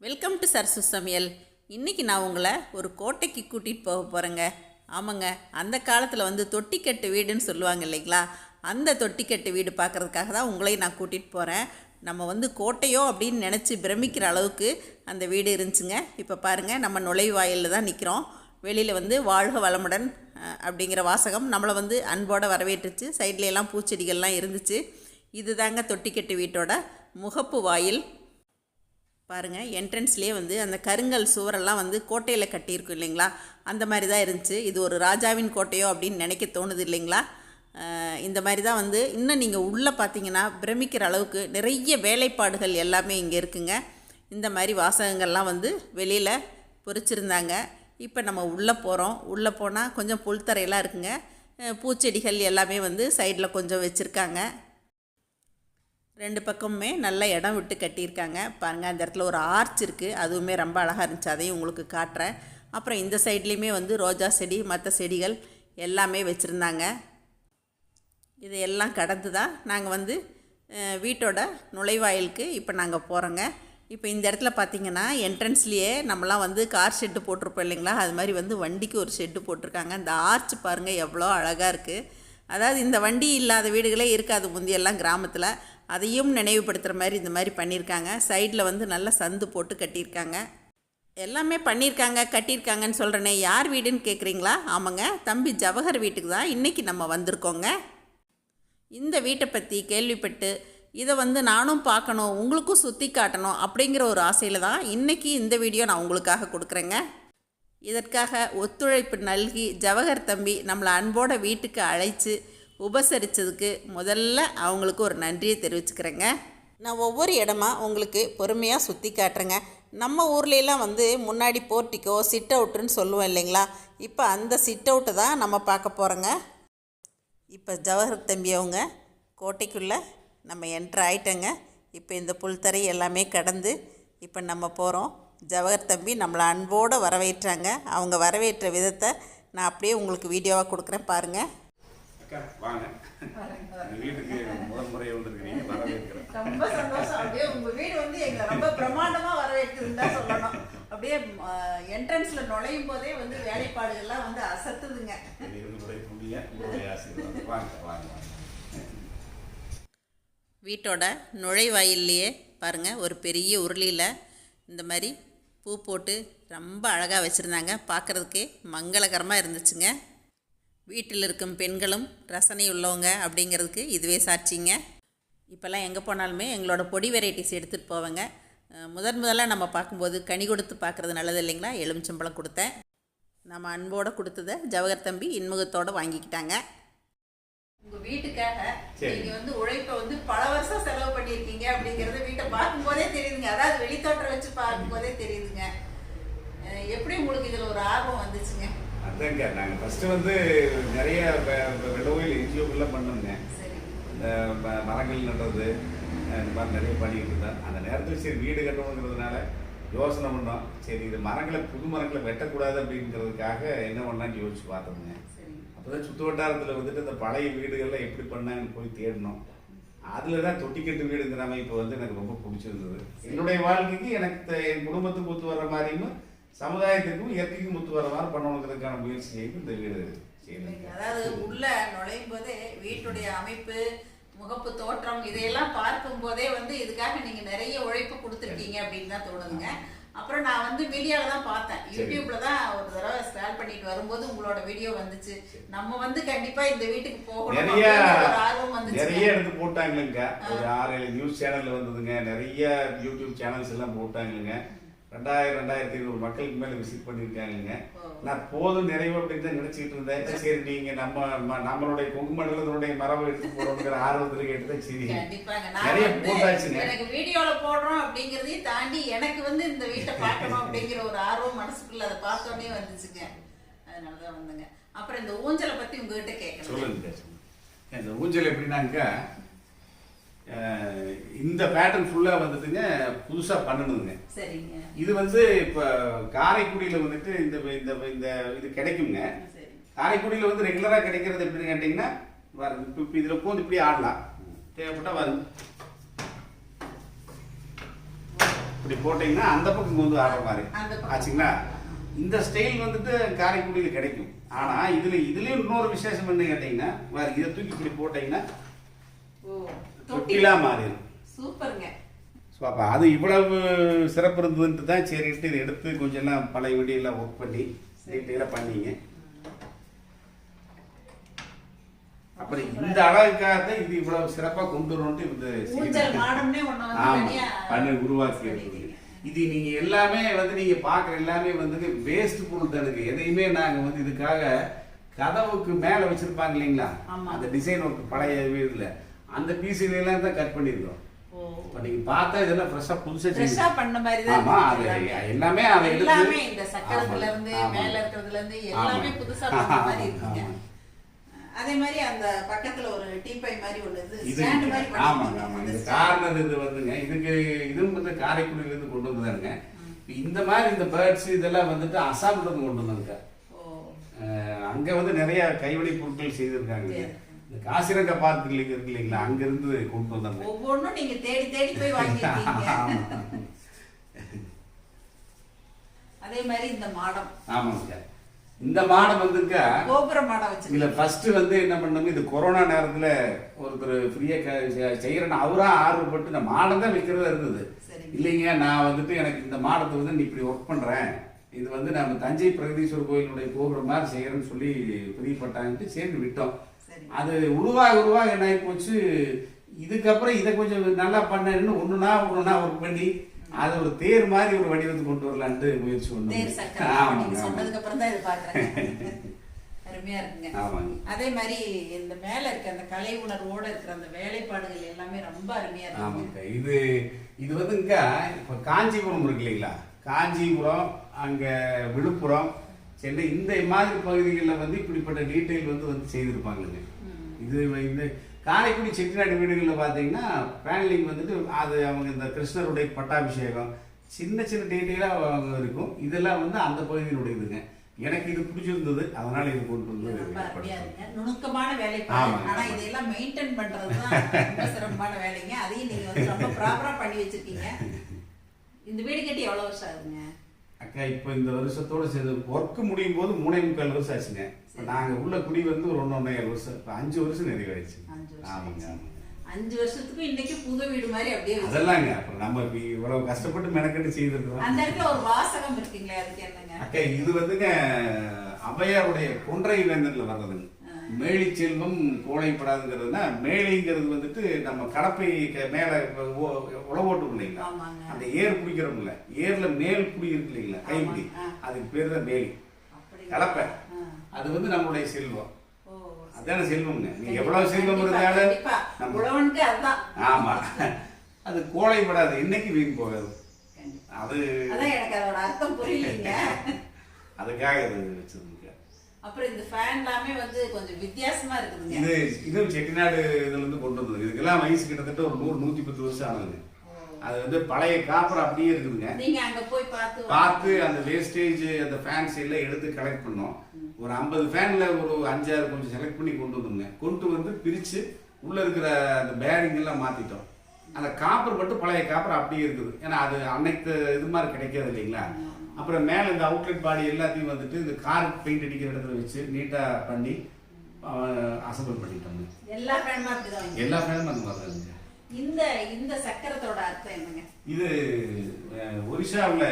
Welcome to Sarasu சமையல். இன்றைக்கி நான் உங்களை ஒரு கோட்டைக்கு கூட்டிகிட்டு போக போகிறேங்க. ஆமாங்க, அந்த காலத்தில் தொட்டிக்கட்டு வீடுன்னு சொல்லுவாங்க இல்லைங்களா, அந்த தொட்டிக்கட்டு வீடு பார்க்குறதுக்காக தான் உங்களையும் நான் கூட்டிகிட்டு போகிறேன். நம்ம கோட்டையோ அப்படின்னு நினச்சி பிரமிக்கிற அளவுக்கு அந்த வீடு இருந்துச்சுங்க. இப்போ பாருங்கள், நம்ம நுழைவாயிலில் தான் நிற்கிறோம். வெளியில் வாழ்க வளமுடன் அப்படிங்கிற வாசகம் நம்மளை அன்போடு வரவேற்றுச்சு. சைட்லையெல்லாம் பூச்செடிகள்லாம் இருந்துச்சு. இது தாங்க தொட்டிக்கட்டு வீட்டோட முகப்பு வாயில். பாருங்கள், என்ட்ரன்ஸ்லேயே அந்த கருங்கல் சுவரெல்லாம் கோட்டையில் கட்டியிருக்கும் இல்லைங்களா, அந்த மாதிரி தான் இருந்துச்சு. இது ஒரு ராஜாவின் கோட்டையோ அப்படின்னு நினைக்க தோணுது இல்லைங்களா. இந்த மாதிரி தான் இன்னும் நீங்கள் உள்ளே பார்த்தீங்கன்னா பிரமிக்கிற அளவுக்கு நிறைய வேலைப்பாடுகள் எல்லாமே இங்கே இருக்குங்க. இந்த மாதிரி வாசகங்கள்லாம் வெளியில் பொறிச்சிருந்தாங்க. இப்போ நம்ம உள்ளே போகிறோம். உள்ளே போனால் கொஞ்சம் புல்தரையெல்லாம் இருக்குங்க. பூச்செடிகள் எல்லாமே சைடில் கொஞ்சம் வச்சுருக்காங்க. ரெண்டு பக்கமுமே நல்ல இடம் விட்டு கட்டியிருக்காங்க. பாருங்கள், அந்த இடத்துல ஒரு ஆர்ச் இருக்குது, அதுவுமே ரொம்ப அழகாக இருந்துச்சு. அதையும் உங்களுக்கு காட்டுறேன். அப்புறம் இந்த சைட்லேயுமே ரோஜா செடி மற்ற செடிகள் எல்லாமே வச்சுருந்தாங்க. இதையெல்லாம் கடந்து தான் நாங்கள் வீட்டோட நுழைவாயிலுக்கு இப்போ நாங்கள் போகிறோங்க. இப்போ இந்த இடத்துல பார்த்திங்கன்னா என்ட்ரன்ஸ்லேயே நம்மலாம் கார் ஷெட்டு போட்டிருப்போம் இல்லைங்களா, அது மாதிரி வண்டிக்கு ஒரு ஷெட்டு போட்டிருக்காங்க. அந்த ஆர்ச் பாருங்கள் எவ்வளோ அழகாக இருக்குது. அதாவது இந்த வண்டி இல்லாத வீடுகளே இருக்காது முந்தியெல்லாம் கிராமத்தில். அதையும் நினைவுபடுத்துகிற மாதிரி இந்த மாதிரி பண்ணியிருக்காங்க. சைடில் நல்ல சந்து போட்டு கட்டியிருக்காங்க. எல்லாமே பண்ணியிருக்காங்க கட்டியிருக்காங்கன்னு சொல்கிறேனே, யார் வீடுன்னு கேட்குறீங்களா? ஆமாங்க, தம்பி ஜவஹர் வீட்டுக்கு தான் இன்றைக்கி நம்ம வந்திருக்கோங்க. இந்த வீட்டை பற்றி கேள்விப்பட்டு இதை நானும் பார்க்கணும், உங்களுக்கும் சுற்றி காட்டணும் அப்படிங்கிற ஒரு ஆசையில் தான் இன்றைக்கி இந்த வீடியோ நான் உங்களுக்காக கொடுக்குறேங்க. இதற்காக ஒத்துழைப்பு நல்கி ஜவஹர் தம்பி நம்மளை அன்போட வீட்டுக்கு அழைச்சி உபசரித்ததுக்கு முதல்ல அவங்களுக்கு ஒரு நன்றியை தெரிவிச்சுக்கிறேங்க. நான் ஒவ்வொரு இடமா உங்களுக்கு பொறுமையாக சுற்றி காட்டுறேங்க. நம்ம ஊர்லெலாம் முன்னாடி போர்ட்டிக்கோ சிட் அவுட்டுன்னு சொல்லுவோம் இல்லைங்களா, இப்போ அந்த சிட் அவுட்டு தான் நம்ம பார்க்க போகிறோங்க. இப்போ ஜவஹர் தம்பி அவங்க கோட்டைக்குள்ளே நம்ம என்ட்ரு ஆகிட்டோங்க. இப்போ இந்த புல்தரை எல்லாமே கடந்து இப்போ நம்ம போகிறோம். ஜவஹர் தம்பி நம்மளை அன்போடு வரவேற்றாங்க. அவங்க வரவேற்ற விதத்தை நான் அப்படியே உங்களுக்கு வீடியோவாக கொடுக்குறேன், பாருங்கள். வாங்க, வீட்டுக்கு முதல் முறை வந்திருக்கீங்க, வரவேற்கிறேன். ரொம்ப சந்தோஷம். அப்படியே உங்கள் வீடு எங்களை ரொம்ப பிரமாண்டமாக வரவேற்குதுன்னு தான் சொல்லணும். அப்படியே என்ட்ரன்ஸில் நுழையும் போதே வேலைப்பாடுகள்லாம் அசத்துதுங்க. வீட்டோட நுழைவாயிலேயே பாருங்கள், ஒரு பெரிய உருளியில் இந்த மாதிரி பூ போட்டு ரொம்ப அழகாக வச்சுருந்தாங்க. பார்க்குறதுக்கே மங்களகரமாக இருந்துச்சுங்க. வீட்டில் இருக்கும் பெண்களும் ரசனை உள்ளவங்க அப்படிங்கிறதுக்கு இதுவே சாட்சிங்க. இப்போல்லாம் எங்கே போனாலுமே எங்களோட பொடி வெரைட்டிஸ் எடுத்துகிட்டு போவேங்க. முதலாக நம்ம பார்க்கும்போது கனி கொடுத்து பார்க்குறது நல்லது இல்லைங்களா, எலுமிச்சம்பழம் கொடுத்தேன். நம்ம அன்போடு கொடுத்ததை ஜவஹர் தம்பி இன்முகத்தோடு வாங்கிக்கிட்டாங்க. உங்கள் வீட்டுக்காக நீங்கள் உழைப்பை பல வருஷம் செலவு பண்ணியிருக்கீங்க அப்படிங்கிறது வீட்டை பார்க்கும்போதே தெரியுதுங்க. அதாவது வெளித்தோட்டம் வச்சு பார்க்கும்போதே தெரியுதுங்க. எப்படி உங்களுக்கு இதில் ஒரு ஆர்வம் வந்துச்சுங்க? அதாங்க, நாங்கள் ஃபஸ்ட்டு நிறைய வெள்ளோயில் என்ஜிஓக்கெல்லாம் பண்ணோங்க. இந்த மரங்கள் நடுறது இந்த மாதிரி நிறைய பண்ணிக்கிட்டு இருந்தேன். அந்த நேரத்தில் சரி வீடு கட்டணுங்கிறதுனால யோசனை பண்ணோம். சரி, இது புது மரங்களை வெட்டக்கூடாது அப்படிங்கிறதுக்காக என்ன பண்ணான்னு யோசிச்சு பார்த்தோங்க. அப்போதான் சுற்று வட்டாரத்தில் இந்த பழைய வீடுகள்லாம் எப்படி பண்ணான்னு போய் தேடணும். அதில் தான் தொட்டிக்கட்டு வீடுங்கிற அமைப்பு எனக்கு ரொம்ப பிடிச்சிருந்தது. என்னுடைய வாழ்க்கைக்கு எனக்கு என் குடும்பத்துக்கு ஒத்து வர்ற மாதிரியும் சமுதாயத்துக்கும் இயற்கைக்கும் ஒத்து வர மாதிரி பண்ணணுங்கிறதுக்கான முயற்சி செய்து இந்த வீடு செய்யணும். அதாவது உள்ள நுழையும் போதே வீட்டுடைய அமைப்பு, முகப்பு, தோற்றம் இதையெல்லாம் பார்க்கும் போதே இதுக்காக நீங்க நிறைய உழைப்பு கொடுத்துருக்கீங்க அப்படின்னு தான் தோணுதுங்க. அப்புறம் நான் வீடியோல தான் பார்த்தேன், யூடியூப்ல தான் ஒரு தடவை ஸ்க்ரால் பண்ணிட்டு வரும்போது உங்களோட வீடியோ வந்துச்சு. நம்ம கண்டிப்பா இந்த வீட்டுக்கு போகணும், நிறைய எடுத்து போட்டாங்களுங்க. ஒரு 6-7 நியூஸ் சேனல்ல வந்ததுங்க. நிறைய யூடியூப் சேனல்ஸ் எல்லாம் போட்டாங்களுங்க. 2000-2500 மக்களுக்கு மேலே விசிட் பண்ணியிருக்காங்க. நான் போதும் நிறைவு அப்படின்னு தான் நினச்சிக்கிட்டு இருந்தேன். சரி, நீங்கள் நம்மளுடைய கொங்கு மண்டலத்தினுடைய மரபு எடுத்து போகிறோங்கிற ஆர்வத்தில் கேட்டுதான் சரி நிறைய போட்டாச்சுங்க. எனக்கு வீடியோவில் போடுறோம் அப்படிங்கிறதையும் தாண்டி எனக்கு இந்த வீட்டை பார்க்கணும் அப்படிங்கிற ஒரு ஆர்வம் மனசுக்குள்ள அதை பார்த்தோன்னே வந்துச்சுங்க. அதனால தான் வந்துங்க. அப்புறம் இந்த ஊஞ்சலை பற்றி உங்ககிட்ட கேட்கணும். சொல்லுங்க. இந்த ஊஞ்சல் எப்படின்னாங்க, இந்த பேட்டர்ன் ஃபுல்லாக வந்துட்டுங்க புதுசாக பண்ணணுங்க. சரிங்க. இது இப்போ காரைக்குடியில் இந்த இந்த இந்த இது கிடைக்குங்க. காரைக்குடியில் ரெகுலராக கிடைக்கிறது எப்படின்னு கேட்டிங்கன்னா, இப்போ இதில் உட்காந்து இப்படி ஆடலாம், தேவைப்பட்டால் இப்படி போட்டிங்கன்னா அந்த பக்கம் வந்து ஆடுற மாதிரி அந்த பக்கம். ஆச்சுங்களா. இந்த ஸ்டைல் வந்துட்டு காரைக்குடியில் கிடைக்கும். ஆனால் இதுலேயும் இன்னொரு விசேஷம் என்ன கேட்டிங்கன்னா, இதை தூக்கி இப்படி போட்டிங்கன்னா தொட்டிலாக மாறிடும். சூப்பருங்க. ஸோ அப்போ அது இவ்வளவு சிறப்பு இருந்ததுன்ட்டு தான் சரிட்டு இதை எடுத்து கொஞ்சம் எல்லாம் பழைய வீடியெல்லாம் ஒர்க் பண்ணி டீட்டெயிலாக பண்ணிங்க. அப்புறம் இந்த அழகுக்காக தான் இது இவ்வளவு சிறப்பாக கொண்டு வரணும்ட்டு பண்ணி உருவாக்கி இருக்குது. இது நீங்க எல்லாமே வந்து நீங்க பாக்குற எல்லாமே வந்து வேஸ்ட் பொருள் தானுங்க. எதையுமே நாங்க வந்து இதுக்காக கதவுக்கு மேல வச்சிருப்பாங்க இல்லைங்களா, அந்த டிசைன் ஒர்க் பழைய வீடுல அந்த பீஸுல எல்லாம் தான் கட் பண்ணிருக்கோம். இப்ப நீங்க பார்த்தா இதெல்லாம் ஃப்ரெஷ்ஷா புதுசா பண்ண மாதிரி தான். ஆமா, அது எல்லாமே அதை எல்லாமே இந்த சக்கரத்துல இருந்து மேல இருக்கிறதுல இருந்து எல்லாமே புதுசா பண்ண மாதிரி இருக்குங்க. அதே மாதிரி அந்த பக்கத்துல ஒரு டீப்பை மாதிரி உள்ளது ஸ்டாண்ட் மாதிரி பண்ணி. ஆமாங்க ஆமா. இந்த கார்னர் இது வந்துங்க, இதுவும் வந்து காரைக்குடியில இருந்து கொண்டு வந்தாருங்க. இந்த மாதிரி இந்த பேர்ட்ஸ் இதெல்லாம் வந்துட்டு அசாம்ல இருந்து கொண்டு வந்தாங்க. அங்க வந்து நிறைய கைவினை பொருட்கள் செய்திருக்காங்க. இந்த காசிரங்க பார்க் இருக்கு இல்லைங்களா, அங்க இருந்து கொண்டு வந்தாங்க. ஒவ்வொன்றும் நீங்க தேடி தேடி போய் வாங்கிருக்கீங்க. அதே மாதிரி இந்த மாடம். ஆமாங்க, இந்த மாடம் வந்துருக்கா கோபுர மாடம் வச்சு இல்ல. ஃபர்ஸ்ட் வந்து என்ன பண்ணாங்க, இது கொரோனா நேரத்துல ஒருத்தர் ஃப்ரீயா செய்யறேன்னு அவரா ஆர்வப்பட்டு இந்த மாடம் தான் வைக்கிறதா இருந்தது. இல்லைங்க, நான் வந்துட்டு எனக்கு இந்த மாடத்தை வந்து நீ இப்படி ஒர்க் பண்றேன், இது வந்து நம்ம தஞ்சை பிரகதீஸ்வரர் கோயிலுடைய கோபுரம் மாதிரி செய்யறேன்னு சொல்லி பிரியப்பட்டாங்கட்டு சேர்ந்து விட்டோம். அது உருவாக என்ன ஆகி போச்சு. இதுக்கப்புறம் இதை கொஞ்சம் நல்லா பண்ணு ஒண்ணுனா ஒர்க் பண்ணி அது ஒரு தேர் மாதிரி ஒரு வடிவத்தை கொண்டு வரலான்ட்டு முயற்சி பண்ணோம். சொன்னதுக்கு அப்புறம் தான் இது பாக்குறேன். அருமையா இருக்குங்க. அதே மாதிரி இந்த மேல இருக்க அந்த கலை உணர்வோட இருக்கிற அந்த வேலைப்பாடுகள் எல்லாமே ரொம்ப அருமையா இருக்கு. இது வந்துங்க இப்ப காஞ்சிபுரம் இருக்கு இல்லைங்களா, காஞ்சிபுரம் அங்க விழுப்புரம் சென்னை இந்த மாதிரி பகுதிகளில் வந்து இப்படிப்பட்ட டீட்டெயில் வந்து செய்திருப்பாங்க. இது இந்த காரைக்குடி செட்டிநாடு வீடுகளில் பார்த்தீங்கன்னா பேனலிங் வந்துட்டு அது அவங்க இந்த கிருஷ்ணருடைய பட்டாபிஷேகம் சின்ன சின்ன டீட்டெயிலாக இருக்கும். இதெல்லாம் வந்து அந்த பகுதியினுடையதுங்க. எனக்கு இது பிடிச்சிருந்தது, அதனால இது கொண்டு வந்து நுணுக்கமான வேலை. ஆனா இதெல்லாம் மெயின்டைன் பண்றது தான் ரொம்ப சிரமமான வேலைங்க. அதையும் நீங்க வந்து ரொம்ப ப்ராப்பரா பண்ணி வச்சிருக்கீங்க. இந்த வீடு கட்டி எவ்வளவு வருஷம் ஆகுதுங்க அக்கா? இப்போ இந்த வருஷத்தோட சேர்ந்து ஒர்க் முடியும் போது 3.25 வருஷம் ஆச்சுங்க. இப்போ நாங்கள் உள்ள குடி வந்து ஒரு 1.5 வருஷம், இப்போ 5 வருஷம் நிறைவாயிடுச்சு. ஆமாங்க. 5 வருஷத்துக்கு இன்னைக்கு புது வீடு மாதிரி அப்படியே அதெல்லாங்க. அப்புறம் நம்ம இவ்வளவு கஷ்டப்பட்டு மெனக்கட்டு செய்திருக்கோம். அந்த இடத்துல ஒரு வாசகம் இருக்குங்களே, அதுக்கு என்னங்க அக்கா? இது வந்துங்க அவையாருடைய கொன்றை வேந்தன்ல வர்றதுங்க. மேலி செல்வம் கோழைப்படாதுங்கிறதுனா, மேலிங்கிறது வந்துட்டு நம்ம கடப்பை மேல உழவோட்டு இல்லைங்களா, அந்த ஏர் பிடிக்கிறோம் இல்ல, ஏர்ல மேல் குடி இருக்கு இல்லைங்களா, கைப்பிடி, அதுக்கு பேர் தான் மேலி கலப்பை. அது வந்து நம்மளுடைய செல்வம். அதான செல்வம்ங்க. நீங்க எவ்வளவு செல்வம் இருந்தாலும் ஆமா, அது கோழைப்படாது, இன்னைக்கு வீண் போகாது. அது எனக்கு அதோட அர்த்தம் புரியலங்க. அதுக்காக இது வச்சிருந்தேன். அப்புறம் இந்த ஃபேன் எல்லாமே வந்து கொஞ்சம் வித்தியாசமா இருக்குதுங்க. இது செட்டிநாடு இதுல இருந்து கொண்டு வந்தது. இதுக்கெல்லாம் வயசு கிட்டத்தட்ட ஒரு 100-110 வருஷம் ஆனது. அது வந்து பழைய காப்பர் அப்படியே இருக்குதுங்க. நீங்க அங்க போய் பார்த்து அந்த வேஸ்டேஜ் அந்த ஃபேன்ஸ் எல்லாம் எடுத்து கலெக்ட் பண்ணோம். ஒரு 50 ஃபேன்ல ஒரு 5-6 கொஞ்சம் செலக்ட் பண்ணி கொண்டு வந்தோங்க. கொண்டு வந்து பிரிச்சு உள்ள இருக்கிற அந்த பேரிங் எல்லாம் மாத்திட்டோம். அந்த காப்பர் மட்டும் பழைய காப்பர் அப்படியே இருக்குது. ஏன்னா அது அன்னைக்கு இது மாதிரி கிடைக்காது இல்லைங்களா. அப்புறம் மேலே இந்த அவுட்லெட் பாடி எல்லாத்தையும் வந்துட்டு இந்த கார் பெயிண்ட் அடிக்கிற இடத்துல வச்சு நீட்டாக பண்ணி அசம்பிள் பண்ணிட்டோங்க. எல்லா ஃபேனும் அந்த மாதிரி தான். இந்த சக்கரத்தோட அர்த்தம் என்னங்க? இது ஒரிசாவில்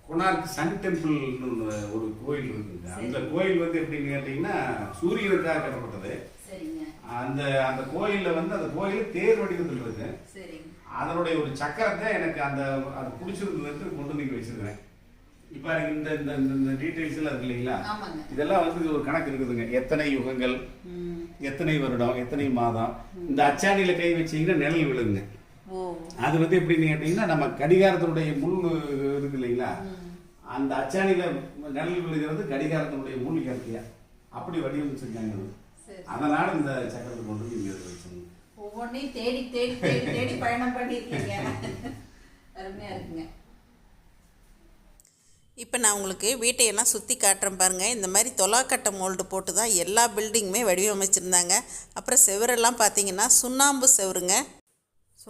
கொனார்க் சன் டெம்பிள்னு ஒரு கோயில் இருக்குங்க. அந்த கோயில் வந்து எப்படின்னு கேட்டீங்கன்னா சூரியனுக்காக கட்டப்பட்டது. அந்த அந்த கோயிலில் வந்து அந்த கோயில் தேர் வடிவத்தில் இருக்கு. அதனுடைய ஒரு சக்கரத்தை எனக்கு அது பிடிச்சிருந்தது கொண்டு வந்து வச்சிருக்கிறேன். இப்போ இந்த டீடைல்ஸ் எல்லாம் இருக்கு இல்லைங்களா, இதெல்லாம் வந்து ஒரு கணக்கு இருக்குதுங்க. எத்தனை யுகங்கள், எத்தனை வருடம், எத்தனை மாதம். இந்த அச்சாணியில கை வச்சீங்கன்னா நிழல் விழுங்க. அது வந்து எப்படின்னு கேட்டீங்கன்னா நம்ம கடிகாரத்தினுடைய முள் இருக்கு இல்லைங்களா, அந்த அச்சாணியில நிழல் விழுகிறது கடிகாரத்தினுடைய முள் இயற்கையா அப்படி வடிவமைச்சிருக்காங்க. அதனால இந்த சக்கரத்தை கொண்டு வந்து இங்க வச்சாங்க. ஒவ்வொன்றையும் தேடி தேடி தேடி தேடி பயணம் பண்ணிருக்கீங்க. அருமையா இருக்குங்க. இப்போ நான் உங்களுக்கு வீட்டையெல்லாம் சுற்றி காட்டுறேன் பாருங்கள். இந்த மாதிரி தொலாக்கட்டை மோல்டு போட்டு தான் எல்லா பில்டிங்குமே வடிவமைச்சிருந்தாங்க. அப்புறம் செவரெல்லாம் பார்த்தீங்கன்னா சுண்ணாம்பு செவருங்க.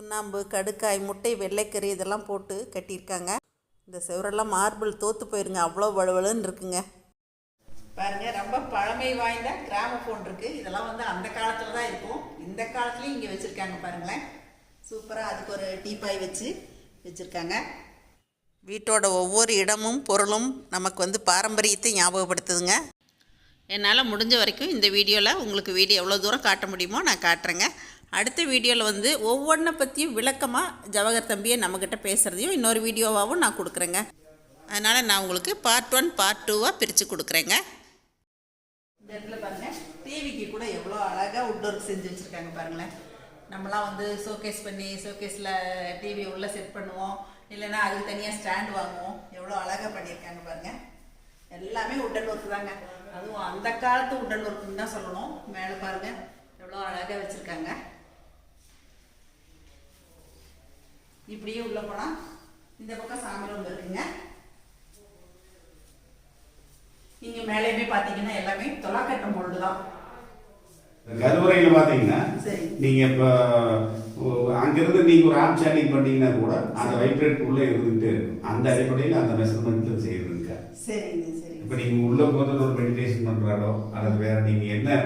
சுண்ணாம்பு, கடுக்காய், முட்டை, வெள்ளைக்கறி இதெல்லாம் போட்டு கட்டியிருக்காங்க. இந்த செவரெல்லாம் மார்பிள் தோற்று போயிருங்க, அவ்வளோ வலுவலுன்னு இருக்குங்க. பாருங்கள், ரொம்ப பழமை வாய்ந்த கிராமஃபோன் இருக்குது. இதெல்லாம் வந்து அந்த காலத்தில் தான் இருக்கும். இந்த காலத்துலேயும் இங்கே வச்சுருக்காங்க பாருங்களேன். சூப்பராக அதுக்கு ஒரு டீப்பாய் வச்சுருக்காங்க. வீட்டோட ஒவ்வொரு இடமும் பொருளும் நமக்கு வந்து பாரம்பரியத்தை ஞாபகப்படுத்துதுங்க. என்னால் முடிஞ்ச வரைக்கும் இந்த வீடியோவில் உங்களுக்கு வீடியோ எவ்வளோ தூரம் காட்ட முடியுமோ நான் காட்டுறேங்க. அடுத்த வீடியோவில் வந்து ஒவ்வொன்றை பற்றியும் விளக்கமாக ஜவஹர் தம்பியை நம்மக்கிட்ட பேசுகிறதையும் இன்னொரு வீடியோவாகவும் நான் கொடுக்குறேங்க. அதனால் நான் உங்களுக்கு பார்ட் 1 பார்ட் 2வாக பிரித்து கொடுக்குறேங்க. இந்த இடத்துல பாருங்கள், டிவிக்கு கூட எவ்வளோ அழகாக உட் ஒர்க் செஞ்சு வச்சுருக்காங்க பாருங்களேன். நம்மளாம் வந்து ஷோகேஸ் பண்ணி ஷோகேஸில் டிவி உள்ளே செட் பண்ணுவோம், இல்லைன்னா அதுக்கு தனியாக ஸ்டாண்ட் வாங்குவோம். எவ்வளோ அழகாக பண்ணியிருக்காங்க பாருங்கள். எல்லாமே உட்டன் ஒர்க் தாங்க. அதுவும் அந்த காலத்து உட்டன் ஒர்க்குன்னு தான் சொல்லணும். மேலே பாருங்கள் எவ்வளோ அழகாக வச்சுருக்காங்க. இப்படியே உள்ளே போனால் இந்த பக்கம் சாமி ரூம் இருக்குங்க. இங்கே மேலேயுமே பார்த்தீங்கன்னா எல்லாமே தொலாக்கட்டம் பொருள் தான். கருவறையில் பார்த்தீங்கன்னா நீங்கள் இப்போ அங்கேருந்து நீங்கள் ஒரு ஆப் சேட்டிங் பண்ணீங்கன்னா கூட அந்த வைப்ரேட் உள்ளே இருந்துகிட்டே இருக்கும். அந்த அடிப்படையில் அந்த மெஷர்மெண்ட்டில் செய்யறதுங்க. சரிங்க, சரி. இப்போ நீங்கள் உள்ளே போகிறது ஒரு மெடிடேஷன் பண்ணுறாலோ அல்லது வேறு நீங்கள் என்ன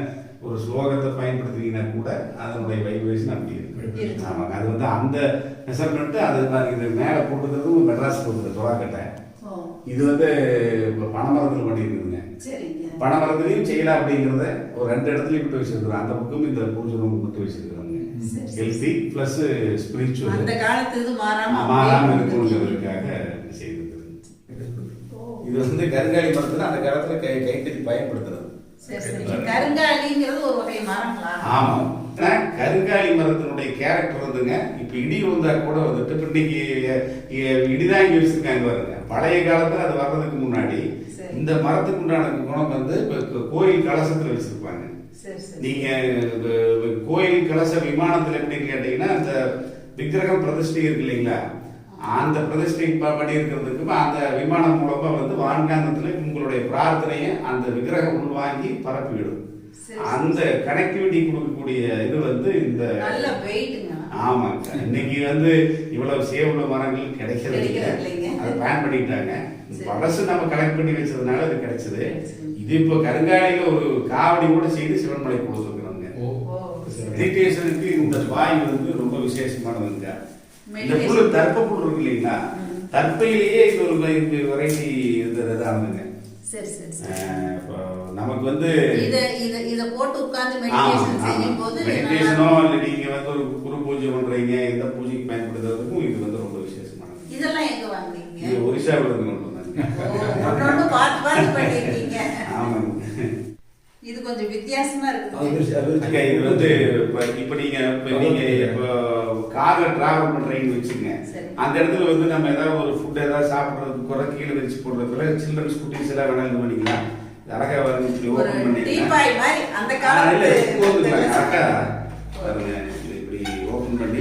ஒரு ஸ்லோகத்தை பயன்படுத்துறீங்கன்னா கூட அதனுடைய வைப்ரேஷன் அப்படி இருக்கு. ஆமாங்க, அது வந்து அந்த மெஷர்மெண்ட்டு அது இது மேலே போட்டுக்கிறதும் மெட்ராஸ் போட்டுருது தொலாக்கட்டை. இது வந்து இப்போ பனைமரத்தில் பண்ணியிருக்குதுங்க. பனைமரத்துலையும் செய்யலாம் அப்படிங்கிறத ஒரு 2 இடத்துலையும் விட்டு வச்சிருக்கிறோம். அந்த பக்கம் இந்த பூஜை ரூம் மட்டும் வச்சிருக்கிறாங்க. ஹெல்த்தி ப்ளஸ் ஸ்பிரிச்சுவல் அந்த காலத்து இது மாறாமல் இருக்கணுங்கிறதுக்காக செய்திருக்கிறது. இது வந்து கருங்காலி மரத்தில் அந்த காலத்தில் கைத்தறி பயன்படுத்துறது. கருங்காலிங்கிறது ஒரு வகை மரங்களா? ஆமாம், கருங்காலி மரத்தினுடைய கேரக்டர் வந்துங்க. இப்போ இடி வந்தா கூட வந்துட்டு இப்போ இன்னைக்கு இடிதான் இங்கே வச்சிருக்காங்க பாருங்க. பழைய காலத்தில் அது வர்றதுக்கு முன்னாடி இந்த மரத்துக்கு உண்டான குணம் வந்து இப்போ கோயில் கலசத்தில் வச்சிருப்பாங்க. நீங்க கோயில் கலச விமானத்தில் எப்படின்னு கேட்டீங்கன்னா அந்த விக்கிரகம் பிரதிஷ்டை இருக்கு இல்லைங்களா, அந்த பிரதிஷ்டை பண்ணியிருக்கிறதுக்கு அந்த விமானம் மூலமா வந்து வான்காந்தத்தில் உங்களுடைய பிரார்த்தனையை அந்த விக்கிரகம் உள்வாங்கி பரப்பிவிடும். அந்த கனெக்டிவிட்டி கொடுக்கக்கூடிய இது வந்து இந்த ஆமாங்க. இன்னைக்கு வந்து இவ்வளவு சேவுள்ள மரங்கள் கிடைக்கிறது இல்லைங்க, அதை பிளான் பண்ணிட்டாங்க. பழசு நம்ம கலெக்ட் பண்ணி வச்சதுனால அது கிடைச்சது. இது இப்போ கருங்காலியில ஒரு காவடி கூட செய்து சிவன்மலை கொடுத்துருக்குறாங்க. மெடிடேஷனுக்கு இந்த பாய் வந்து ரொம்ப விசேஷமானதுங்க. இந்த புல் தர்ப்ப புல் இருக்கு இல்லைங்களா, தர்ப்பையிலேயே இது ஒரு வெரைட்டி இருந்ததுதானுங்க. நமக்கு வந்து இத போட்டு உட்கார்ந்து மெடிடேஷன் செய்யும்போது மெடிடேஷனோ இல்ல நீங்க வந்து ஒரு குரு பூஜை பண்றீங்க, இந்த பூஜைக்கு பயன்படுத்துறதுக்கும் இது வந்து ரொம்ப விசேஷமானது. இதெல்லாம் எங்க வாங்குறீங்க? இது ஒரிசால இருந்து கொண்டு வந்தாங்க. ஒண்ணு பார்த்து பார்த்து பண்ணிருக்கீங்க. ஆமாங்க, இது கொஞ்சம் வித்தியாசமா இருக்குது. இது வந்து இப்ப நீங்க கார்ல டிராவல் பண்றீங்கன்னு வச்சுங்க, அந்த இடத்துல வந்து நம்ம ஏதாவது ஒரு ஃபுட் ஏதாவது சாப்பிடுறதுக்கு குறை கீழே வச்சு போடுறதுல சில்ட்ரன்ஸ் குட்டீஸ் எல்லாம் வேணாலும் இது பண்ணிக்கலாம். அழகா வந்து இப்படி ஓபன் பண்ணிக்கலாம். அந்த காலத்துல அழகா பாருங்க, இப்படி ஓபன் பண்ணி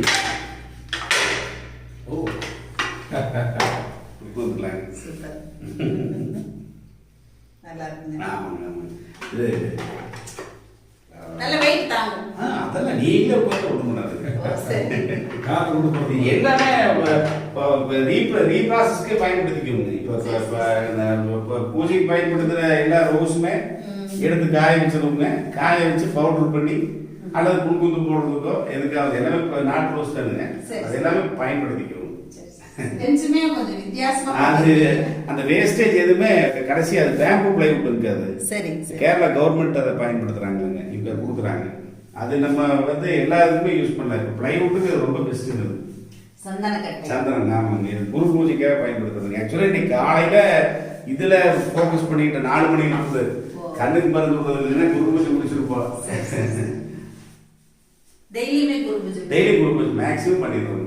சூப்பர், நல்லா இருக்குங்க. ஆமாங்க, இது நல்ல வெயிட் தாங்கும். அதெல்லாம் நீங்களே உட்கார்ந்து விட முடியாது. எல்லாமே ரீப்ராசஸ்க்கு பயன்படுத்திக்கோங்க. இப்போ பூஜைக்கு பயன்படுத்துகிற எல்லா ரோஸுமே எடுத்து காய வச்சிருவோங்க. காய வச்சு பவுடர் பண்ணி அல்லது புல்குந்து போடுறதுக்கோ எதுக்காவது எல்லாமே இப்போ நாட்டு ரோஸ் தானுங்க, அது எல்லாமே பயன்படுத்திக்கணும். அது அந்த வேஸ்டேஜ் எதுவுமே கடைசி அது பேம்பு பிளைவுட் இருக்காது. கேரளா கவர்மெண்ட் அதை பயன்படுத்துறாங்க, இங்க கொடுக்குறாங்க. அது நம்ம வந்து எல்லா இதுக்குமே யூஸ் பண்ணலாம். இப்போ பிளைவுட்டுக்கு ரொம்ப பெஸ்ட். சந்தனம் ஆமாங்க, இது குரு பூஜைக்காக பயன்படுத்துறாங்க. ஆக்சுவலா இன்னைக்கு காலையில இதுல போக்கஸ் பண்ணிட்டு 4 மணிக்கு இருந்து கண்ணுக்கு மருந்து விடுறது இல்லைன்னா குரு பூஜை முடிச்சிருப்போம். டெய்லி குரு பூஜை மேக்ஸிமம் பண்ணிடுவோம்.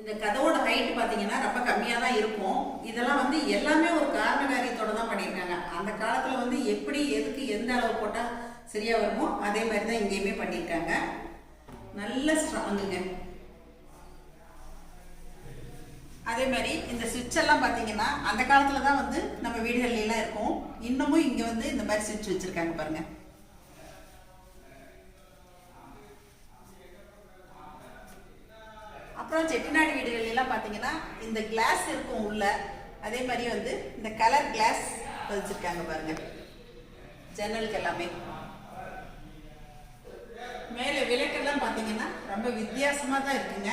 இந்த கதவோட ஹைட் பார்த்தீங்கன்னா ரொம்ப கம்மியாக தான் இருக்கும். இதெல்லாம் வந்து எல்லாமே ஒரு காரண காரியத்தோட தான் பண்ணியிருக்காங்க. அந்த காலத்தில் வந்து எப்படி எதுக்கு எந்த அளவு போட்டால் சரியாக வருமோ அதே மாதிரி தான் இங்கேயுமே பண்ணியிருக்காங்க. நல்ல ஸ்ட்ராங்குங்க. அதே மாதிரி இந்த சுவிட்ச் எல்லாம் பார்த்தீங்கன்னா அந்த காலத்தில் தான் வந்து நம்ம வீடுகள்லாம் இருக்கும். இன்னமும் இங்கே வந்து இந்த மாதிரி சுவிட்ச் வச்சுருக்காங்க பாருங்கள். செட்டிநாடு வீடுகள் எல்லாம் பார்த்தீங்கன்னா இந்த கிளாஸ் இருக்கும் உள்ள. அதே மாதிரி வந்து இந்த கலர் கிளாஸ் பதிச்சிருக்காங்க பாருங்க ஜன்னலுக்கு எல்லாமே. மேலே விளக்கெல்லாம் பார்த்தீங்கன்னா ரொம்ப வித்தியாசமாக தான் இருக்குங்க.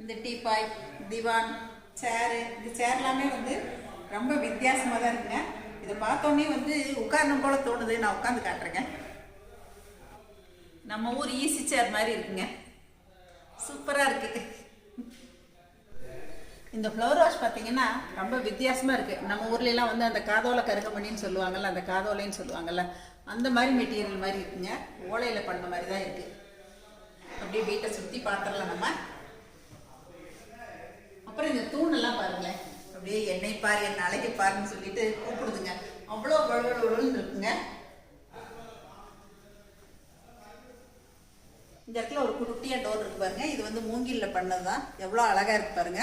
இந்த டீபாய், திவான், சேரு, இந்த சேர் எல்லாமே வந்து ரொம்ப வித்தியாசமாக தான் இருக்குங்க. இதை பார்த்தோன்னே வந்து உட்காரணும் போல தோணுது. நான் உட்காந்து காட்டுறேங்க. நம்ம ஊர் ஈஸி சேர் மாதிரி இருக்குங்க. சூப்பராக இருக்கு. இந்த ஃப்ளவர் வாஷ் பார்த்தீங்கன்னா ரொம்ப வித்தியாசமாக இருக்குது. நம்ம ஊர்லலாம் வந்து அந்த காதோலை கருகமணின்னு சொல்லுவாங்கள்ல, அந்த காதோலைன்னு சொல்லுவாங்கள்ல, அந்த மாதிரி மெட்டீரியல் மாதிரி இருக்குங்க. ஓலையில் பண்ண மாதிரி தான் இருக்குது. அப்படியே வீட்டை சுற்றி பார்த்துடலாம் நம்ம. அப்புறம் இந்த தூணெல்லாம் பாருங்களேன், அப்படியே என்னை பாரு என் அழகை பாருன்னு சொல்லிட்டு கூப்பிடுதுங்க. அவ்வளோ வலுவலுன்னு இருக்குங்க. இந்த இடத்துல ஒரு குட்டியாக டோர் இருக்கு பாருங்க. இது வந்து மூங்கிலில் பண்ணது தான். எவ்வளோ அழகாக இருக்கு பாருங்க.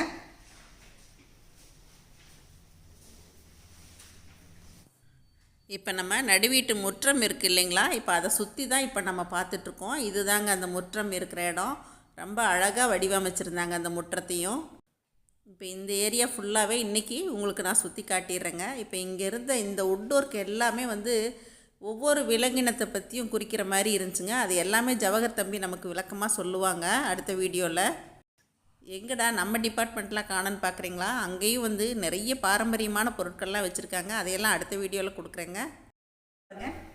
இப்போ நம்ம நடுவீட்டு முற்றம் இருக்குது இல்லைங்களா, இப்போ அதை சுற்றி தான் இப்போ நம்ம பார்த்துட்ருக்கோம். இதுதாங்க அந்த முற்றம் இருக்கிற இடம். ரொம்ப அழகாக வடிவமைச்சிருந்தாங்க அந்த முற்றத்தையும். இப்போ இந்த ஏரியா ஃபுல்லாகவே இன்றைக்கி உங்களுக்கு நான் சுற்றி காட்டிடுறேங்க. இப்போ இங்கே இருந்த இந்த வுட் ஒர்க் எல்லாமே வந்து ஒவ்வொரு விலங்கினத்தை பற்றியும் குறிக்கிற மாதிரி இருந்துச்சுங்க. அது எல்லாமே ஜவஹர் தம்பி நமக்கு விளக்கமாக சொல்லுவாங்க அடுத்த வீடியோவில். எங்கடா நம்ம டிபார்ட்மெண்ட்லாம் காணன்னு பார்க்குறீங்களா? அங்கேயும் வந்து நிறைய பாரம்பரியமான பொருட்கள்லாம் வச்சுருக்காங்க. அதையெல்லாம் அடுத்த வீடியோவில் கொடுக்குறேங்க.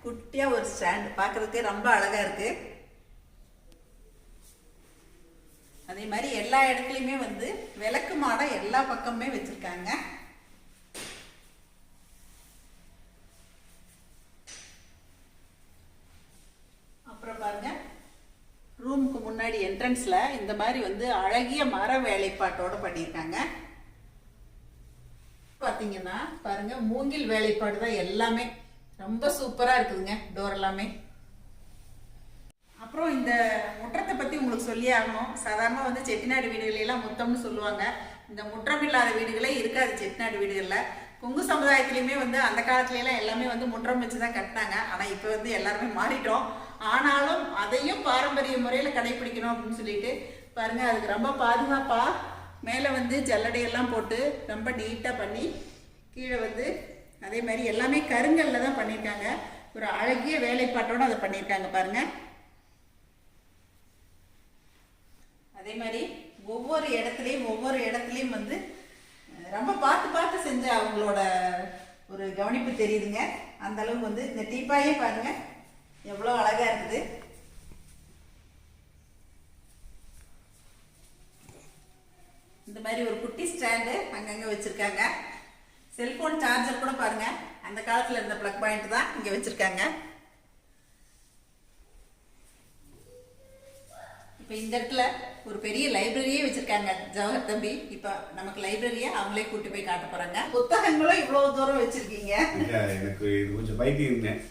குட்டியாக ஒரு ஸ்டாண்ட் பார்க்குறதுக்கு ரொம்ப அழகாக இருக்குது. அதே மாதிரி எல்லா இடத்துலையுமே வந்து விளக்கு மாடம் எல்லா பக்கமுமே வச்சுருக்காங்க. அப்புறம் பாருங்க, ரூமுக்கு முன்னாடி என்ட்ரன்ஸில் இந்த மாதிரி வந்து அழகிய மர வேலைப்பாட்டோடு பண்ணியிருக்காங்க. பார்த்தீங்கன்னா பாருங்க, மூங்கில் வேலைப்பாடு தான் எல்லாமே. ரொம்ப சூப்பராக இருக்குதுங்க டோர் எல்லாமே. அப்புறம் இந்த முற்றத்தை பற்றி உங்களுக்கு சொல்லி ஆகணும். சாதாரணமாக வந்து செட்டிநாடு வீடுகளெல்லாம் முற்றம்னு சொல்லுவாங்க. இந்த முற்றம் இல்லாத வீடுகளே இருக்காது செட்டிநாடு வீடுகளில். கொங்கு சமுதாயத்துலேயுமே வந்து அந்த காலத்துலலாம் எல்லாமே வந்து முற்றம் வச்சு தான் கட்டினாங்க. ஆனால் இப்போ வந்து எல்லாருமே மாறிட்டோம். ஆனாலும் அதையும் பாரம்பரிய முறையில் கடைப்பிடிக்கணும் அப்படின்னு சொல்லிட்டு பாருங்கள், அதுக்கு ரொம்ப பாதுகாப்பாக மேலே வந்து ஜல்லடையெல்லாம் போட்டு ரொம்ப நீட்டாக பண்ணி கீழே வந்து அதே மாதிரி எல்லாமே கருங்கல்ல தான் பண்ணியிருக்காங்க. ஒரு அழகிய வேலைப்பாட்டோடு அதை பண்ணியிருக்காங்க பாருங்கள். அதே மாதிரி ஒவ்வொரு இடத்துலையும் வந்து ரொம்ப பார்த்து செஞ்ச அவங்களோட ஒரு கவனிப்பு தெரியுதுங்க. அந்த அளவுக்கு வந்து இந்த டீப்பாயே பாருங்க எவ்வளோ அழகா இருக்குது. இந்த மாதிரி ஒரு குட்டி ஸ்டாண்டு அங்கங்கே வச்சிருக்காங்க. செல்போன் சார்ஜர் கூட பாருங்க, அந்த காலத்தில் இருந்த பிளக் பாயிண்ட் தான் இங்கே வச்சிருக்காங்க. இப்போ இந்த இடத்துல ஒரு பெரிய லைப்ரரியே வச்சிருக்காங்க ஜவஹர் தம்பி. இப்போ நமக்கு லைப்ரரியை அவங்களே கூட்டி போய் காட்ட போறாங்க. புத்தகங்களும் இவ்வளவு தூரம் வச்சிருக்கீங்க. எனக்கு இது கொஞ்சம் பைத்தியம்.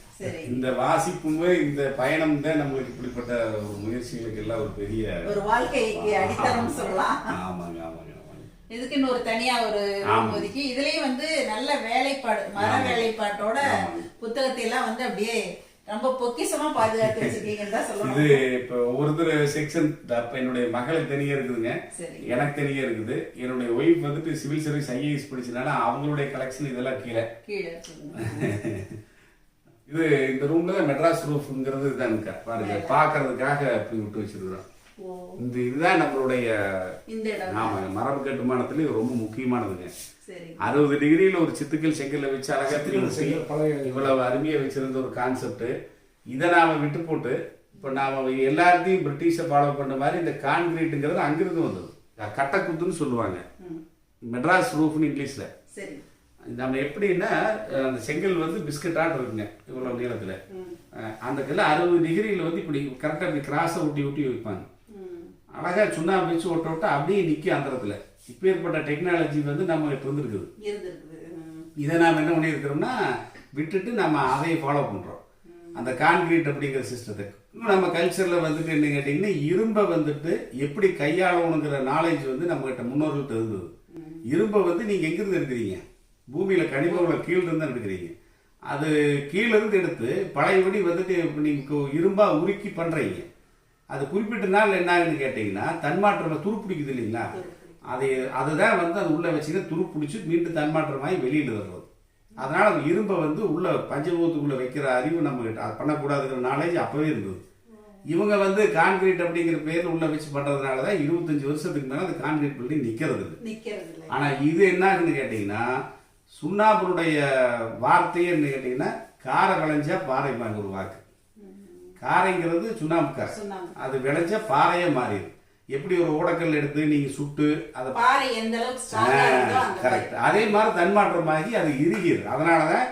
இந்த வாசிப்புமே இந்த பயணம் தான் நம்மளுக்கு இப்படிப்பட்ட ஒரு முயற்சிகளுக்கு எல்லாம் ஒரு பெரிய ஒரு வாழ்க்கைக்கு அடித்தரம் சொல்லலாம். ஆமாங்க ஆமாங்க. இதுக்குன்னு ஒரு தனியா ஒரு ஒதுக்கி இதுலயும் வந்து நல்ல வேலைப்பாடு, மர வேலைப்பாட்டோட புத்தகத்தை எல்லாம் வந்து அப்படியே ரொம்ப பொக்கிஷமா பாதுகாத்து வச்சிருக்கீங்கன்னு தான் சொல்லணும். இது இப்ப ஒவ்வொருத்தர் செக்ஷன். அப்ப என்னுடைய மகளுக்கு தனியா இருக்குதுங்க, எனக்கு தனியா இருக்குது. என்னுடைய ஒய்ஃப் வந்துட்டு சிவில் சர்வீஸ் IAS படிச்சதுனால அவங்களுடைய கலெக்ஷன் இதெல்லாம் கீழே. இது இந்த ரூம்ல தான் மெட்ராஸ் ரூஃப்ங்கிறது தான் பாருங்க, பாக்குறதுக்காக அப்படி விட்டு வச்சிருக்கிறோம். இந்த இதுதான் நம்மளுடைய ஆமாங்க மரபு கட்டுமானத்துல இது ரொம்ப முக்கியமானதுங்க. 60 டிகிரியில ஒரு சித்துக்கள் செங்கல்ல வச்சு அழகா இவ்வளவு அருமையா வச்சிருந்த ஒரு கான்செப்ட். இதை நாம விட்டு போட்டு இப்ப நாம எல்லாத்தையும் பிரிட்டிஷை ஃபாலோ பண்ண மாதிரி இந்த கான்கிரீட்டுங்கிறது அங்கிருந்து வந்தது. கட்டக்குத்துன்னு சொல்லுவாங்க, மெட்ராஸ் ரூஃப்னு இங்கிலீஷ்ல. நம்ம எப்படின்னா அந்த செங்கல் வந்து பிஸ்கட்டாட் இருக்குங்க இவ்வளவு நீளத்துல. அந்த கல்ல 60 டிகிரியில வந்து இப்படி கரெக்டா இப்படி கிராஸை ஒட்டி வைப்பாங்க. அழகா சுண்ணாம்பு வச்சு ஒட்ட அப்படியே நிற்கும் அந்த இடத்துல. இப்போ ஏற்பட்ட டெக்னாலஜி வந்து நம்ம கிட்ட இருந்துருக்குது. இதை நாம் என்ன பண்ணியிருக்கிறோம்னா விட்டுட்டு நம்ம அதையை ஃபாலோ பண்ணுறோம், அந்த கான்கிரீட் அப்படிங்கிற சிஸ்டத்தை. இன்னும் நம்ம கல்ச்சரில் வந்துட்டு என்ன கேட்டிங்கன்னா இரும்பை வந்துட்டு எப்படி கையாளணுங்கிற நாலேஜ் வந்து நம்மகிட்ட முன்னோர்கள்ட்ட இருந்தது. இரும்பை வந்து நீங்கள் எங்கிருந்து எடுக்கிறீங்க? பூமியில் கனிமங்கள கீழிருந்து எடுக்கிறீங்க. அது கீழிருந்து எடுத்து பழையபடி வந்துட்டு நீங்கள் இரும்பாக உருக்கி பண்ணுறீங்க. அது குறிப்பிட்ட நாள் என்ன ஆகுன்னு கேட்டிங்கன்னா தன்மாற்றம் துருப்பிடிக்குது இல்லைங்களா, அதுதான் வந்து அது உள்ளே வச்சுக்கிட்டு துருப்பிடிச்சு மீண்டும் தன்மாற்றமாகி வெளியில் வருவது. அதனால் அந்த இரும்பை வந்து உள்ள பஞ்சபூதத்துக்குள்ளே வைக்கிற அறிவு நம்ம அது பண்ணக்கூடாதுங்கிற நாலேஜ் அப்போவே இருந்தது. இவங்க வந்து கான்கிரீட் அப்படிங்கிற பேரில் உள்ள வச்சு பண்ணுறதுனால தான் 25 வருஷத்துக்கு மேலே அந்த கான்கிரீட் பில்டிங் நிற்கிறது. ஆனால் இது என்ன ஆகுன்னு கேட்டிங்கன்னா சுண்ணாம்புடைய வார்த்தையே என்ன கேட்டிங்கன்னா காரை விளைஞ்சா பாறை மாதிரி ஒரு வாக்கு. காரைங்கிறது சுண்ணாம்பு காரை, அது விளைஞ்சா பாறையே மாறிடுது. எப்படி ஒரு ஓடக்கல் எடுத்து நீங்க சுட்டு அதை கரெக்ட் அதே மாதிரி தன்மாற்றமாகி அது இறுகிறது. அதனாலதான்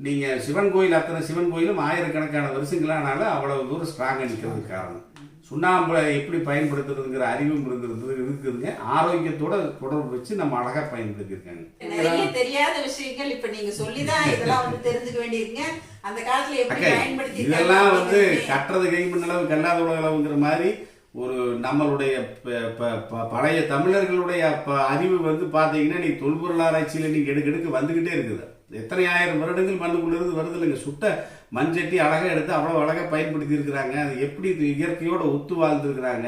நீங்க சிவன் கோயில் அத்தனை சிவன் கோயிலும் ஆயிரக்கணக்கான வருஷங்களானாலும் அவ்வளவு தூரம் ஸ்ட்ராங்கா நிற்கிறதுக்கு காரணம் சுண்ணாம்பை எப்படி பயன்படுத்துறதுங்கிற அறிவும் இருக்குதுங்க. ஆரோக்கியத்தோட தொடர்பு வச்சு நம்ம அழகா பயன்படுத்திருக்காங்க. நிறைய தெரியாத விஷயங்கள் இப்ப நீங்க சொல்லிதான் இதெல்லாம் வந்து தெரிஞ்சுக்க வேண்டியிருங்க. அந்த காலத்துல எப்படி பயன்படுத்தி இதெல்லாம் வந்து கட்டுறது கைமண்ணளவு கல்லாத உலகளவுங்கிற மாதிரி ஒரு நம்மளுடைய பழைய தமிழர்களுடைய அறிவு வந்து பார்த்தீங்கன்னா நீ தொல்பொருள் ஆராய்ச்சியில் நீங்கள் எடுக்க வந்துக்கிட்டே இருக்குது. எத்தனை ஆயிரம் வருடங்கள் மண்ணுக்குள்ளேருந்து வருது இல்லைங்க. சுட்ட மண்சட்டி அழகாக எடுத்து அவ்வளோ அழகாக பயன்படுத்தி இருக்கிறாங்க. அது எப்படி இயற்கையோட ஒத்து வாழ்ந்துருக்குறாங்க.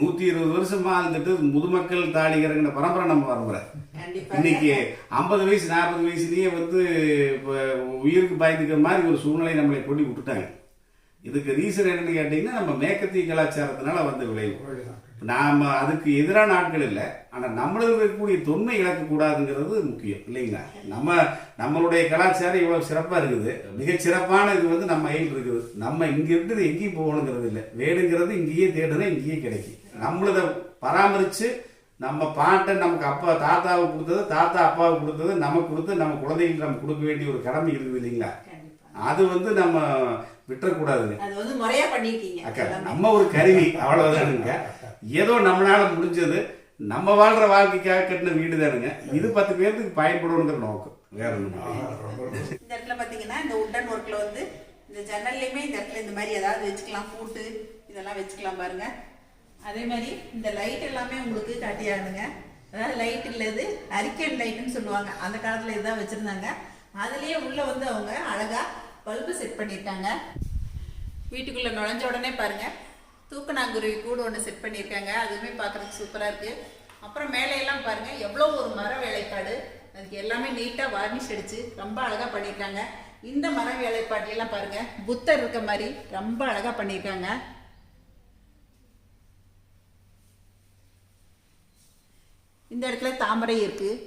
120 வருஷமா வாழ்ந்துட்டு முதுமக்கள் தாலி இறங்கின பரம்பரை நம்ம பரம்பரை. இன்னைக்கு 50 வயசு 40 வயசுலேயே வந்து உயிருக்கு பயந்துக்கிற மாதிரி ஒரு சூழ்நிலை நம்மளை கொண்டு விட்டுட்டாங்க. இதுக்கு ரீசன் என்னன்னு கேட்டீங்கன்னா நம்ம மேற்கத்திய கலாச்சாரத்தினால வந்து விளைவு. நாம அதுக்கு எதிரான ஆட்கள் இல்லை, ஆனால் நம்மளுக்கு இருக்கக்கூடிய தொன்மை இழக்கக்கூடாதுங்கிறது முக்கியம் இல்லைங்களா. நம்மளுடைய கலாச்சாரம் இவ்வளவு சிறப்பாக இருக்குது. மிகச்சிறப்பான இது வந்து நம்ம கையில் இருக்குது. நம்ம இங்கே இருக்கிறது எங்கேயும் போகணுங்கிறது இல்லை. வேணுங்கிறது இங்கேயே தேடுனா இங்கேயே கிடைக்கும். நம்மளதை பராமரித்து நம்ம பாட்டை நமக்கு அப்பா தாத்தாவுக்கு கொடுத்தது, தாத்தா அப்பாவுக்கு கொடுத்தது, நமக்கு கொடுத்து நம்ம குழந்தைகளுக்கு நம்ம கொடுக்க வேண்டிய ஒரு கடமை இருக்குது இல்லைங்களா. அது வந்து நம்ம விட்டுறக்கூடாதுங்க. அக்கா நம்ம ஒரு கருவி அவ்வளவுதானுங்க. ஏதோ நம்மளால முடிஞ்சது நம்ம வாழ்ற வாழ்க்கைக்காக கட்டின வீடு தானுங்க. இது 10 பேருக்கு பயன்படுங்கிற நோக்கம் வேற ஒன்றும். இந்த இடத்துல பாத்தீங்கன்னா இந்த உட்டன் ஒர்க்ல வந்து இந்த ஜன்னல்லையுமே இந்த இடத்துல இந்த மாதிரி ஏதாவது வச்சுக்கலாம், பூட்டு இதெல்லாம் வச்சுக்கலாம் பாருங்க. அதே மாதிரி இந்த லைட் எல்லாமே உங்களுக்கு காட்டியானுங்க. அதாவது லைட் இல்லது அரிக்கன் லைட்னு சொல்லுவாங்க. அந்த காலத்துல இதுதான் வச்சிருந்தாங்க. அதுலயே உள்ள வந்து அவங்க அழகா பல்பு செட் பண்ணியிருக்காங்க. வீட்டுக்குள்ள நுழைஞ்ச உடனே பாருங்க தூக்கணாங்குருவி கூடு ஒன்று செட் பண்ணியிருக்காங்க. அதுவுமே பார்க்குறதுக்கு சூப்பராக இருக்குது. அப்புறம் மேலையெல்லாம் பாருங்கள் எவ்வளோ ஒரு மர வேலைப்பாடு. அதுக்கு எல்லாமே நீட்டாக வார்னிஷ் அடித்து ரொம்ப அழகாக பண்ணியிருக்காங்க. இந்த மர வேலைப்பாட்டிலெல்லாம் பாருங்கள் புத்தர் இருக்க மாதிரி ரொம்ப அழகாக பண்ணியிருக்காங்க. இந்த இடத்துல தாமரை இருக்குது.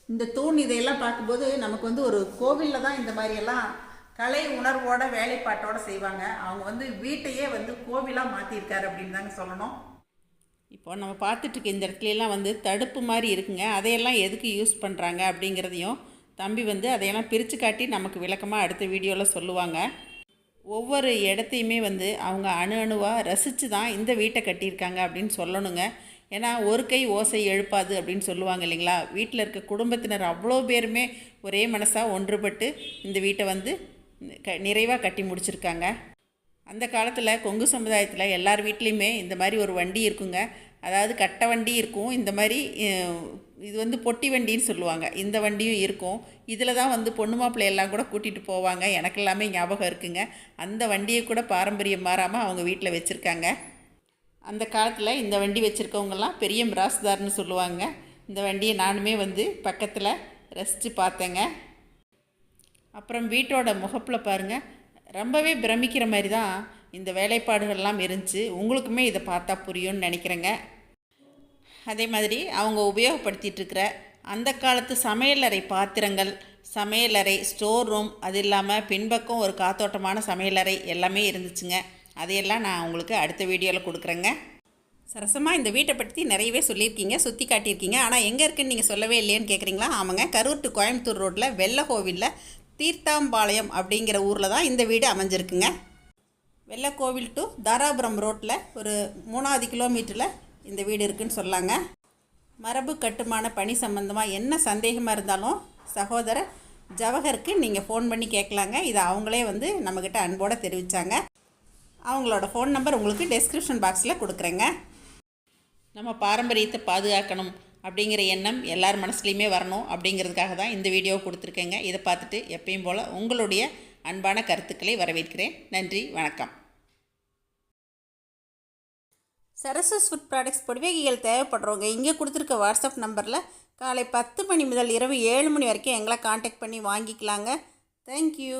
இந்த தூண் இதையெல்லாம் பார்க்கும்போது நமக்கு வந்து ஒரு கோவிலில் தான் இந்த மாதிரியெல்லாம் கலை உணர்வோட வேலைப்பாட்டோட செய்வாங்க. அவங்க வந்து வீட்டையே வந்து கோவிலாக மாற்றிருக்காரு அப்படின்னு தாங்க சொல்லணும். இப்போ நம்ம பார்த்துட்ருக்க இந்த இடத்துலலாம் வந்து தடுப்பு மாதிரி இருக்குங்க. அதையெல்லாம் எதுக்கு யூஸ் பண்ணுறாங்க அப்படிங்கிறதையும் தம்பி வந்து அதையெல்லாம் பிரித்து காட்டி நமக்கு விளக்கமாக அடுத்த வீடியோவில் சொல்லுவாங்க. ஒவ்வொரு இடத்தையுமே வந்து அவங்க அணுவாக ரசித்து தான் இந்த வீட்டை கட்டியிருக்காங்க அப்படின்னு சொல்லணுங்க. ஏன்னா ஒரு கை ஓசை எழுப்பாது அப்படின்னு சொல்லுவாங்க இல்லைங்களா. வீட்டில் இருக்க குடும்பத்தினர் அவ்வளோ பேருமே ஒரே மனசாக ஒன்றுபட்டு இந்த வீட்டை வந்து நிறைவாக கட்டி முடிச்சிருக்காங்க. அந்த காலத்தில் கொங்கு சமுதாயத்தில் எல்லார் வீட்லேயுமே இந்த மாதிரி ஒரு வண்டி இருக்குங்க. அதாவது கட்டை வண்டி இருக்கும். இந்த மாதிரி இது வந்து பொட்டி வண்டின்னு சொல்லுவாங்க. இந்த வண்டியும் இருக்கும். இதில் தான் வந்து பொண்ணு மாப்பிள்ளை எல்லாம் கூட கூட்டிகிட்டு போவாங்க. எனக்கு எல்லாமே ஞாபகம் இருக்குங்க. அந்த வண்டியை கூட பாரம்பரியம் மாறாமல் அவங்க வீட்டில் வச்சுருக்காங்க. அந்த காலத்தில் இந்த வண்டி வச்சுருக்கவங்கெல்லாம் பெரிய மிராஸ்தார்னு சொல்லுவாங்க. இந்த வண்டியை நானுமே வந்து பக்கத்தில் ரசித்து பார்த்தேங்க. அப்புறம் வீட்டோட முகப்பில் பாருங்கள் ரொம்பவே பிரமிக்கிற மாதிரி தான் இந்த வேலைப்பாடுகள்லாம் இருந்துச்சு. உங்களுக்குமே இதை பார்த்தா புரியும்னு நினைக்கிறேங்க. அதே மாதிரி அவங்க உபயோகப்படுத்திகிட்ருக்கிற அந்த காலத்து சமையலறை பாத்திரங்கள், சமையலறை, ஸ்டோர் ரூம், அது இல்லாமல் பின்பக்கம் ஒரு காத்தோட்டமான சமையலறை எல்லாமே இருந்துச்சுங்க. அதையெல்லாம் நான் உங்களுக்கு அடுத்த வீடியோவில் கொடுக்குறேங்க. சரசமாக இந்த வீட்டை பற்றி நிறையவே சொல்லியிருக்கீங்க, சுற்றி காட்டியிருக்கீங்க. ஆனால் எங்கே இருக்குதுன்னு நீங்கள் சொல்லவே இல்லையேன்னு கேட்குறீங்களா? ஆமாங்க, கரூர் டு கோயம்புத்தூர் ரோட்டில் வெள்ளக்கோவிலில் தீர்த்தாம்பாளையம் அப்படிங்கிற ஊரில் தான் இந்த வீடு அமைஞ்சிருக்குங்க. வெள்ளக்கோவில் டு தாராபுரம் ரோட்டில் ஒரு 3 கிலோமீட்டரில் இந்த வீடு இருக்குதுன்னு சொல்லாங்க. மரபு கட்டுமான பணி சம்பந்தமாக என்ன சந்தேகமாக இருந்தாலும் சகோதரர் ஜவஹருக்கு நீங்கள் ஃபோன் பண்ணி கேட்கலாங்க. இதை அவங்களே வந்து நம்மக்கிட்ட அன்போடு தெரிவித்தாங்க. அவங்களோட ஃபோன் நம்பர் உங்களுக்கு டெஸ்கிரிப்ஷன் பாக்ஸில் கொடுக்குறேங்க. நம்ம பாரம்பரியத்தை பாதுகாக்கணும் அப்படிங்கிற எண்ணம் எல்லார் மனசுலையுமே வரணும் அப்படிங்கிறதுக்காக தான் இந்த வீடியோவை கொடுத்துருக்கேங்க. இதை பார்த்துட்டு எப்பயும் போல் உங்களுடைய அன்பான கருத்துக்களை வரவேற்கிறேன். நன்றி, வணக்கம். சரஸ்வஸ் ஃபுட் ப்ராடக்ட்ஸ் பொடிவகைகள் தேவைப்படுறவங்க இங்கே கொடுத்துருக்க வாட்ஸ்அப் நம்பரில் காலை 10 மணி முதல் இரவு 7 மணி வரைக்கும் எங்களை காண்டாக்ட் பண்ணி வாங்கிக்கலாங்க. தேங்க்யூ.